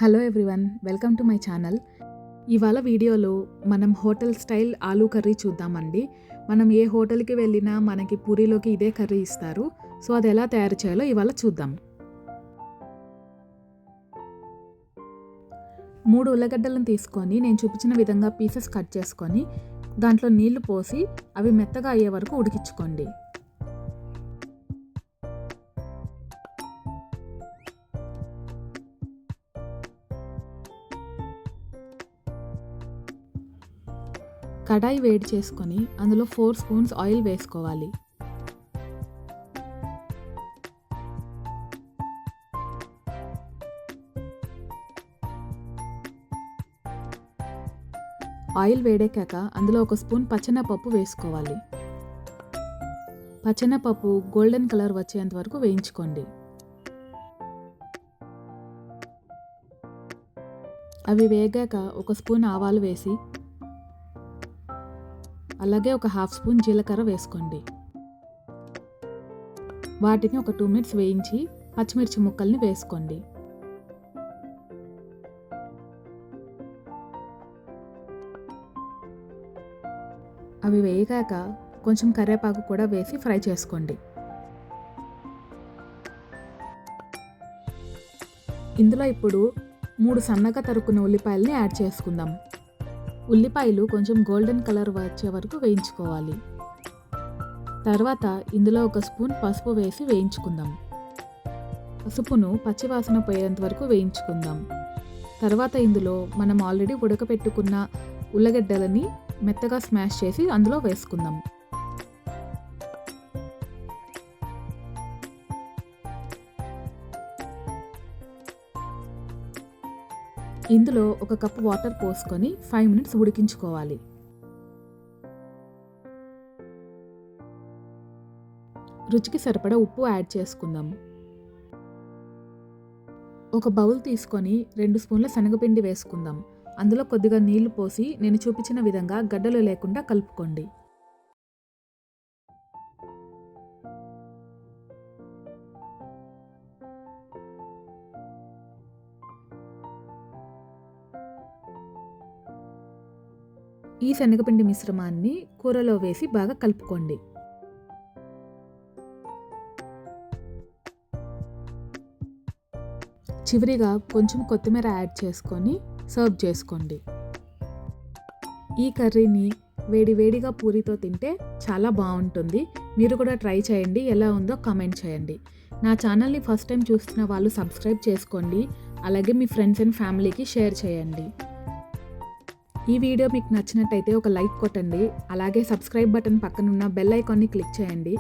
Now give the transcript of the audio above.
Hello everyone, welcome to my channel. ఇవాళ వీడియోలో మనం హోటల్ స్టైల్ ఆలూ కర్రీ చూద్దామండి. మనం ఏ హోటల్కి వెళ్ళినా మనకి పూరీలోకి ఇదే కర్రీ ఇస్తారు. సో అది ఎలా తయారు చేయాలో ఇవాళ చూద్దాం. 3 ఉల్లగడ్డలను తీసుకొని నేను చూపించిన విధంగా పీసెస్ కట్ చేసుకొని దాంట్లో నీళ్లు పోసి అవి మెత్తగా అయ్యే వరకు ఉడికించుకోండి. కడాయి వేడి చేసుకొని అందులో 4 స్పూన్స్ ఆయిల్ వేసుకోవాలి. ఆయిల్ వేడెక్కాక అందులో 1 స్పూన్ పచ్చెనపప్పు వేసుకోవాలి. పచ్చెనపప్పు గోల్డెన్ కలర్ వచ్చేంత వరకు వేయించుకోండి. అవి వేగాక 1 స్పూన్ ఆవాలు వేసి అలాగే 1/2 స్పూన్ జీలకర్ర వేసుకోండి. వాటిని ఒక 2 మినిట్స్ వేయించి పచ్చిమిర్చి ముక్కల్ని వేసుకోండి. అవి వేగాక కొంచెం కరివేపాకు కూడా వేసి ఫ్రై చేసుకోండి. ఇందులో ఇప్పుడు 3 సన్నగా తరుక్కున్న ఉల్లిపాయల్ని యాడ్ చేసుకుందాం. ఉల్లిపాయలు కొంచెం గోల్డెన్ కలర్ వచ్చే వరకు వేయించుకోవాలి. తర్వాత ఇందులో 1 స్పూన్ పసుపు వేసి వేయించుకుందాం. పసుపును పచ్చివాసన పోయేంత వరకు వేయించుకుందాం. తర్వాత ఇందులో మనం ఆల్రెడీ ఉడకపెట్టుకున్న ఉల్లగడ్డలని మెత్తగా స్మాష్ చేసి అందులో వేసుకుందాం. ఇందులో 1 కప్పు వాటర్ పోసుకొని 5 మినిట్స్ ఉడికించుకోవాలి. రుచికి సరిపడా ఉప్పు యాడ్ చేసుకుందాం. ఒక బౌల్ తీసుకొని 2 స్పూన్ల శనగపిండి వేసుకుందాం. అందులో కొద్దిగా నీళ్లు పోసి నేను చూపించిన విధంగా గడ్డలు లేకుండా కలుపుకోండి. ఈ శనగపిండి మిశ్రమాన్ని కూరలో వేసి బాగా కలుపుకోండి. చివరిగా కొంచెం కొత్తిమీర యాడ్ చేసుకొని సర్వ్ చేసుకోండి. ఈ కర్రీని వేడివేడిగా పూరితో తింటే చాలా బాగుంటుంది. మీరు కూడా ట్రై చేయండి, ఎలా ఉందో కామెంట్ చేయండి. నా ఛానల్ని ఫస్ట్ టైం చూస్తున్న వాళ్ళు సబ్స్క్రైబ్ చేసుకోండి. అలాగే మీ ఫ్రెండ్స్ అండ్ ఫ్యామిలీకి షేర్ చేయండి. ఈ వీడియో మీకు నచ్చినట్టయితే ఒక లైక్ కొట్టండి. అలాగే సబ్స్క్రైబ్ బటన్ పక్కనున్న బెల్ ఐకాన్ని క్లిక్ చేయండి.